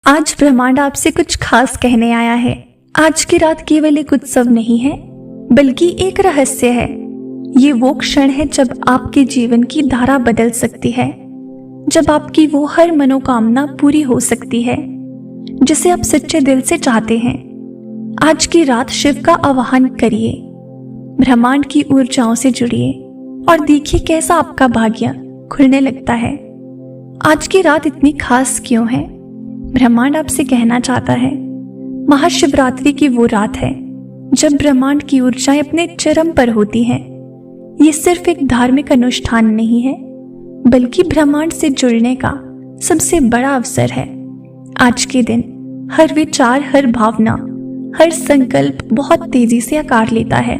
आज ब्रह्मांड आपसे कुछ खास कहने आया है। आज की रात केवल एक उत्सव नहीं है, बल्कि एक रहस्य है। ये वो क्षण है जब आपके जीवन की धारा बदल सकती है, जब आपकी वो हर मनोकामना पूरी हो सकती है जिसे आप सच्चे दिल से चाहते हैं। आज की रात शिव का आवाहन करिए, ब्रह्मांड की ऊर्जाओं से जुड़िए और देखिए कैसा आपका भाग्य खुलने लगता है। आज की रात इतनी खास क्यों है? ब्रह्मांड आपसे कहना चाहता है, महाशिवरात्रि की वो रात है जब ब्रह्मांड की ऊर्जाएं अपने चरम पर होती हैं। ये सिर्फ एक धार्मिक अनुष्ठान नहीं है, बल्कि ब्रह्मांड से जुड़ने का सबसे बड़ा अवसर है। आज के दिन हर विचार, हर भावना, हर संकल्प बहुत तेजी से आकार लेता है।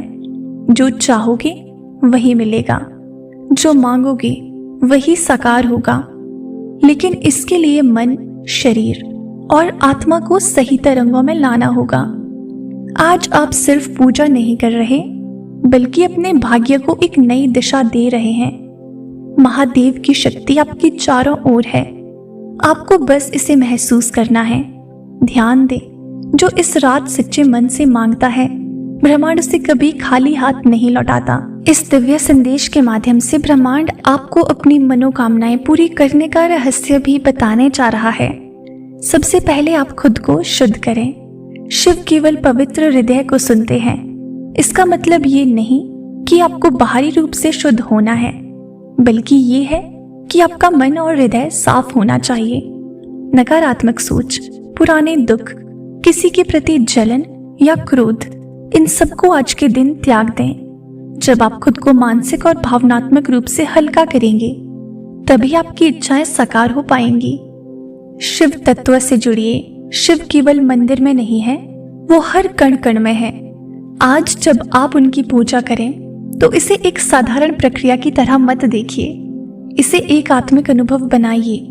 जो चाहोगे वही मिलेगा, जो मांगोगे वही साकार होगा। लेकिन इसके लिए मन, शरीर और आत्मा को सही तरंगों में लाना होगा। आज आप सिर्फ पूजा नहीं कर रहे, बल्कि अपने भाग्य को एक नई दिशा दे रहे हैं। महादेव की शक्ति आपकी चारों ओर है, आपको बस इसे महसूस करना है। ध्यान दे, जो इस रात सच्चे मन से मांगता है, ब्रह्मांड उसे कभी खाली हाथ नहीं लौटाता। इस दिव्य संदेश के माध्यम से ब्रह्मांड आपको अपनी मनोकामनाएं पूरी करने का रहस्य भी बताने जा रहा है। सबसे पहले आप खुद को शुद्ध करें। शिव केवल पवित्र हृदय को सुनते हैं। इसका मतलब ये नहीं कि आपको बाहरी रूप से शुद्ध होना है, बल्कि ये है कि आपका मन और हृदय साफ होना चाहिए। नकारात्मक सोच, पुराने दुख, किसी के प्रति जलन या क्रोध, इन सबको आज के दिन त्याग दें। जब आप खुद को मानसिक और भावनात्मक रूप से हल्का करेंगे, तभी आपकी इच्छाएं साकार हो पाएंगी। शिव तत्व से जुड़िए। शिव केवल मंदिर में नहीं है, वो हर कण कण में है। आज जब आप उनकी पूजा करें, तो इसे एक साधारण प्रक्रिया की तरह मत देखिए, इसे एक आत्मिक अनुभव बनाइए।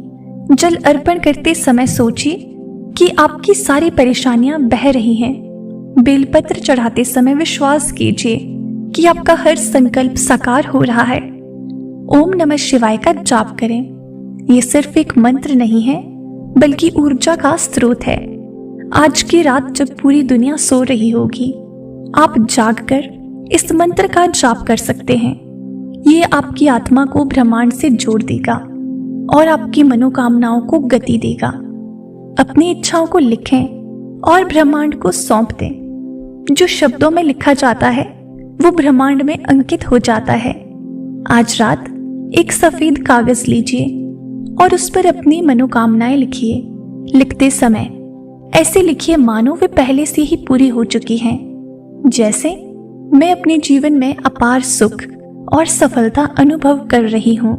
जल अर्पण करते समय सोचिए कि आपकी सारी परेशानियां बह रही हैं। बेलपत्र चढ़ाते समय विश्वास कीजिए कि आपका हर संकल्प साकार हो रहा है। ओम नमः शिवाय का जाप करें। ये सिर्फ एक मंत्र नहीं है, बल्कि ऊर्जा का स्रोत है। आज की रात जब पूरी दुनिया सो रही होगी, आप जागकर इस मंत्र का जाप कर सकते हैं। ये आपकी आत्मा को ब्रह्मांड से जोड़ देगा और आपकी मनोकामनाओं को गति देगा। अपनी इच्छाओं को लिखें और ब्रह्मांड को सौंप दें। जो शब्दों में लिखा जाता है, वो ब्रह्मांड में अंकित हो जाता है। आज रात एक सफेद कागज लीजिए और उस पर अपनी मनोकामनाएं लिखिए। लिखते समय ऐसे लिखिए मानो वे पहले से ही पूरी हो चुकी हैं। जैसे, मैं अपने जीवन में अपार सुख और सफलता अनुभव कर रही हूँ।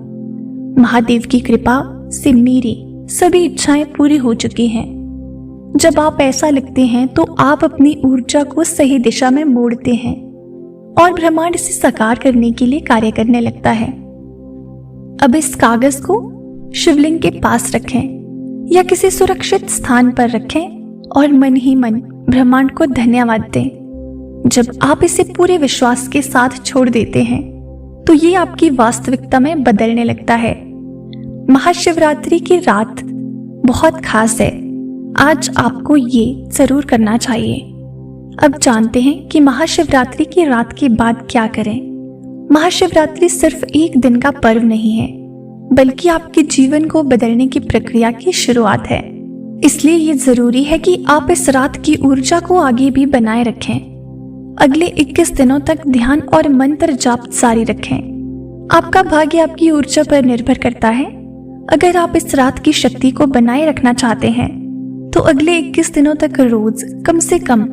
महादेव की कृपा से मेरी सभी इच्छाएं पूरी हो चुकी हैं। जब आप ऐसा लिखते हैं, तो आप अपनी ऊर्जा को सही दिशा में मोड़ते हैं और ब्रह्मांड से साकार करने के लिए कार्य करने लगता है। अब इस कागज को शिवलिंग के पास रखें या किसी सुरक्षित स्थान पर रखें और मन ही मन ब्रह्मांड को धन्यवाद दें। जब आप इसे पूरे विश्वास के साथ छोड़ देते हैं, तो ये आपकी वास्तविकता में बदलने लगता है। महाशिवरात्रि की रात बहुत खास है। आज आपको ये जरूर करना चाहिए। अब जानते हैं कि महाशिवरात्रि की रात के बाद क्या करें। महाशिवरात्रि सिर्फ एक दिन का पर्व नहीं है, बल्कि आपके जीवन को बदलने की प्रक्रिया की शुरुआत है। इसलिए ये जरूरी है कि आप इस रात की ऊर्जा को आगे भी बनाए रखें। अगले 21 दिनों तक ध्यान और मंत्र जाप जारी रखें। आपका भाग्य आपकी ऊर्जा पर निर्भर करता है। अगर आप इस रात की शक्ति को बनाए रखना चाहते हैं, तो अगले 21 दिनों तक रोज कम से कम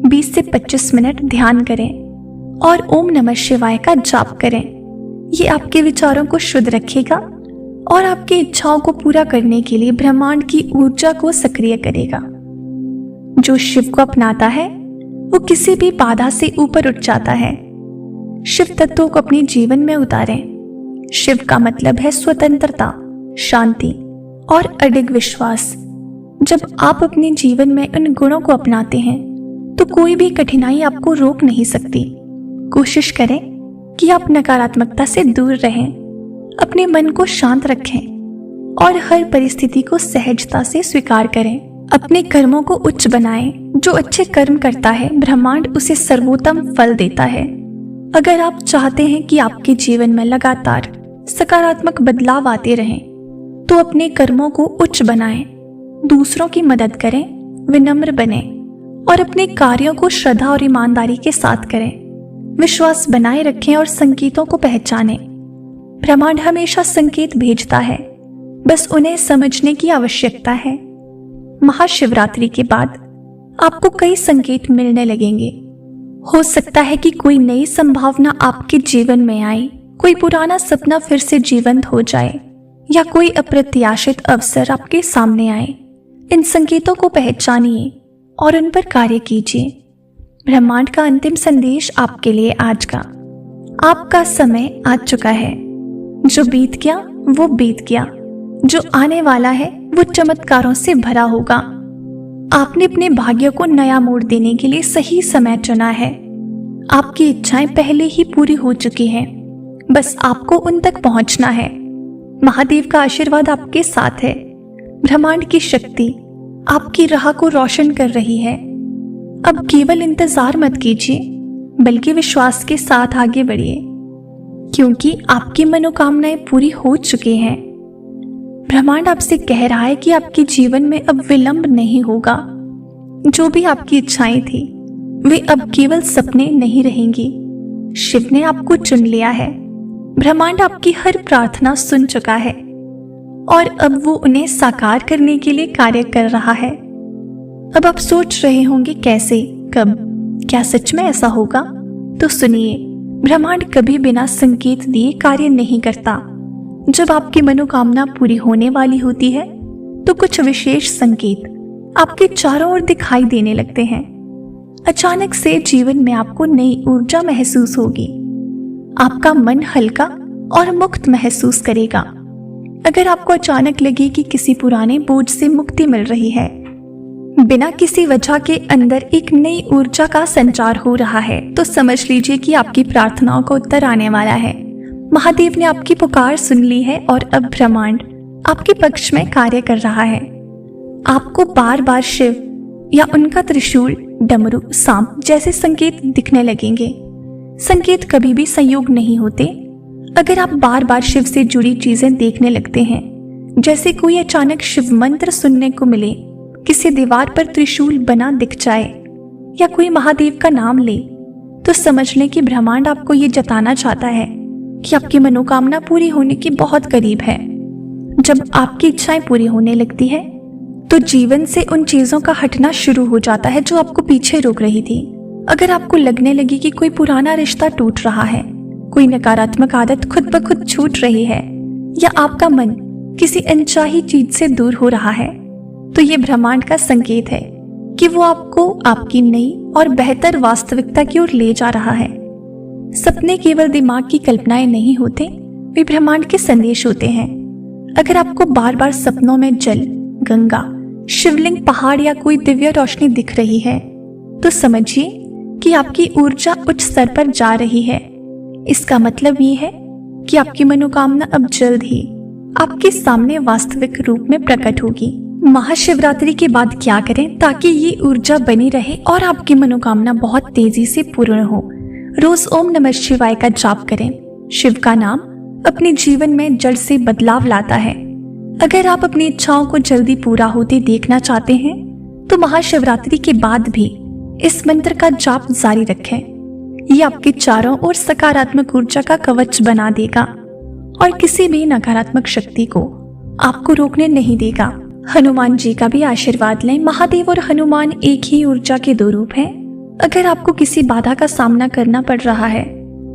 20 से 25 मिनट ध्यान करें और ओम नमः शिवाय का जाप करें। ये आपके विचारों को शुद्ध रखेगा और आपकी इच्छाओं को पूरा करने के लिए ब्रह्मांड की ऊर्जा को सक्रिय करेगा। जो शिव को अपनाता है, वो किसी भी बाधा से ऊपर उठ जाता है। शिव तत्वों को अपने जीवन में उतारें। शिव का मतलब है स्वतंत्रता, शांति और अडिग विश्वास। जब आप अपने जीवन में इन गुणों को अपनाते हैं, तो कोई भी कठिनाई आपको रोक नहीं सकती। कोशिश करें कि आप नकारात्मकता से दूर रहें, अपने मन को शांत रखें और हर परिस्थिति को सहजता से स्वीकार करें। अपने कर्मों को उच्च बनाएं। जो अच्छे कर्म करता है ब्रह्मांड उसे सर्वोत्तम फल देता है। अगर आप चाहते हैं कि आपके जीवन में लगातार सकारात्मक बदलाव आते रहें तो अपने कर्मों को उच्च बनाएं, दूसरों की मदद करें, विनम्र बने और अपने कार्यों को श्रद्धा और ईमानदारी के साथ करें। विश्वास बनाए रखें और संकेतों को पहचानें। ब्रह्मांड हमेशा संकेत भेजता है, बस उन्हें समझने की आवश्यकता है। महाशिवरात्रि के बाद आपको कई संकेत मिलने लगेंगे। हो सकता है कि कोई नई संभावना आपके जीवन में आए, कोई पुराना सपना फिर से जीवंत हो जाए या कोई अप्रत्याशित अवसर आपके सामने आए। इन संकेतों को पहचानिए और उन पर कार्य कीजिए। ब्रह्मांड का अंतिम संदेश आपके लिए आज का: आपका समय आ चुका है। जो बीत गया वो बीत गया, जो आने वाला है वो चमत्कारों से भरा होगा। आपने अपने भाग्य को नया मोड़ देने के लिए सही समय चुना है। आपकी इच्छाएं पहले ही पूरी हो चुकी हैं, बस आपको उन तक पहुंचना है। महादेव का आशीर्वाद आपके साथ है। ब्रह्मांड की शक्ति आपकी राह को रोशन कर रही है। अब केवल इंतजार मत कीजिए, बल्कि विश्वास के साथ आगे बढ़िए, क्योंकि आपकी मनोकामनाएं पूरी हो चुकी हैं। ब्रह्मांड आपसे कह रहा है कि आपके जीवन में अब विलंब नहीं होगा। जो भी आपकी इच्छाएं थी वे अब केवल सपने नहीं रहेंगी। शिव ने आपको चुन लिया है। ब्रह्मांड आपकी हर प्रार्थना सुन चुका है और अब वो उन्हें साकार करने के लिए कार्य कर रहा है। अब आप सोच रहे होंगे कैसे, कब, क्या सच में ऐसा होगा? तो सुनिए, ब्रह्मांड कभी बिना संकेत दिए कार्य नहीं करता। जब आपकी मनोकामना पूरी होने वाली होती है तो कुछ विशेष संकेत आपके चारों ओर दिखाई देने लगते हैं। अचानक से जीवन में आपको नई ऊर्जा महसूस होगी। आपका मन हल्का और मुक्त महसूस करेगा। अगर आपको अचानक लगे कि किसी पुराने बोझ से मुक्ति मिल रही है, बिना किसी वजह के अंदर एक नई ऊर्जा का संचार हो रहा है, तो समझ लीजिए कि आपकी प्रार्थनाओं का उत्तर आने वाला है। महादेव ने आपकी पुकार सुन ली है और अब ब्रह्मांड आपके पक्ष में कार्य कर रहा है। आपको बार बार शिव या उनका त्रिशूल, डमरू, सांप जैसे संकेत दिखने लगेंगे। संकेत कभी भी संयोग नहीं होते। अगर आप बार बार शिव से जुड़ी चीजें देखने लगते हैं, जैसे कोई अचानक शिव मंत्र सुनने को मिले, किसी दीवार पर त्रिशूल बना दिख जाए या कोई महादेव का नाम ले, तो समझ लें कि ब्रह्मांड आपको ये जताना चाहता है कि आपकी मनोकामना पूरी होने के बहुत करीब है। जब आपकी इच्छाएं पूरी होने लगती है तो जीवन से उन चीजों का हटना शुरू हो जाता है जो आपको पीछे रोक रही थी। अगर आपको लगने लगे कि कोई पुराना रिश्ता टूट रहा है, कोई नकारात्मक आदत खुद ब खुद छूट रही है या आपका मन किसी अनचाही चीज से दूर हो रहा है, तो ये ब्रह्मांड का संकेत है कि वो आपको आपकी नई और बेहतर वास्तविकता की ओर ले जा रहा है। सपने केवल दिमाग की कल्पनाएं नहीं होते, वे ब्रह्मांड के संदेश होते हैं। अगर आपको बार बार सपनों में जल, गंगा, शिवलिंग, पहाड़ या कोई दिव्य रोशनी दिख रही है, तो समझिए कि आपकी ऊर्जा उच्च स्तर पर जा रही है। इसका मतलब ये है कि आपकी मनोकामना अब जल्द ही आपके सामने वास्तविक रूप में प्रकट होगी। महाशिवरात्रि के बाद क्या करें ताकि ये ऊर्जा बनी रहे और आपकी मनोकामना बहुत तेजी से पूर्ण हो? रोज ओम नमः शिवाय का जाप करें। शिव का नाम अपने जीवन में जड़ से बदलाव लाता है। अगर आप अपनी इच्छाओं को जल्दी पूरा होते देखना चाहते हैं तो महाशिवरात्रि के बाद भी इस मंत्र का जाप जारी रखें। ये आपके चारों ओर सकारात्मक ऊर्जा का कवच बना देगा और किसी भी नकारात्मक शक्ति को आपको रोकने नहीं देगा। हनुमान जी का भी आशीर्वाद लें। महादेव और हनुमान एक ही ऊर्जा के दो रूप हैं। अगर आपको किसी बाधा का सामना करना पड़ रहा है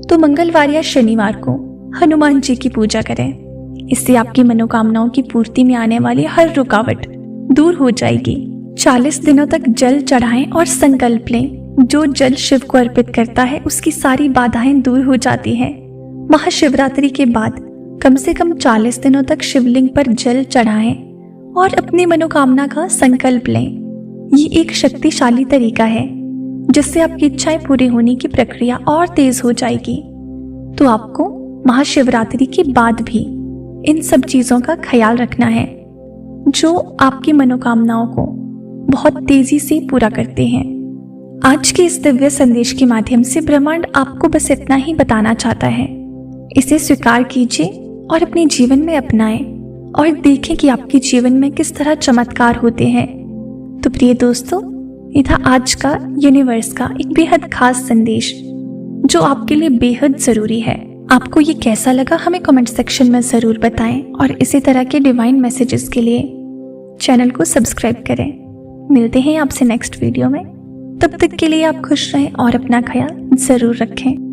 तो मंगलवार या शनिवार को हनुमान जी की पूजा करें। इससे आपकी मनोकामनाओं की पूर्ति में आने वाली हर रुकावट दूर हो जाएगी। 40 दिनों तक जल चढ़ाएं और संकल्प लें। जो जल शिव को अर्पित करता है उसकी सारी बाधाएं दूर हो जाती हैं। महाशिवरात्रि के बाद कम से कम 40 दिनों तक शिवलिंग पर जल चढ़ाएं और अपनी मनोकामना का संकल्प लें। ये एक शक्तिशाली तरीका है जिससे आपकी इच्छाएं पूरी होने की प्रक्रिया और तेज हो जाएगी। तो आपको महाशिवरात्रि के बाद भी इन सब चीजों का ख्याल रखना है जो आपकी मनोकामनाओं को बहुत तेजी से पूरा करते हैं। आज के इस दिव्य संदेश के माध्यम से ब्रह्मांड आपको बस इतना ही बताना चाहता है। इसे स्वीकार कीजिए और अपने जीवन में अपनाएं और देखें कि आपके जीवन में किस तरह चमत्कार होते हैं। तो प्रिय दोस्तों, ये था आज का यूनिवर्स का एक बेहद खास संदेश जो आपके लिए बेहद जरूरी है। आपको ये कैसा लगा हमें कमेंट सेक्शन में जरूर बताएं और इसी तरह के डिवाइन मैसेजेस के लिए चैनल को सब्सक्राइब करें। मिलते हैं आपसे नेक्स्ट वीडियो में। तब तक के लिए आप खुश रहें और अपना ख्याल जरूर रखें।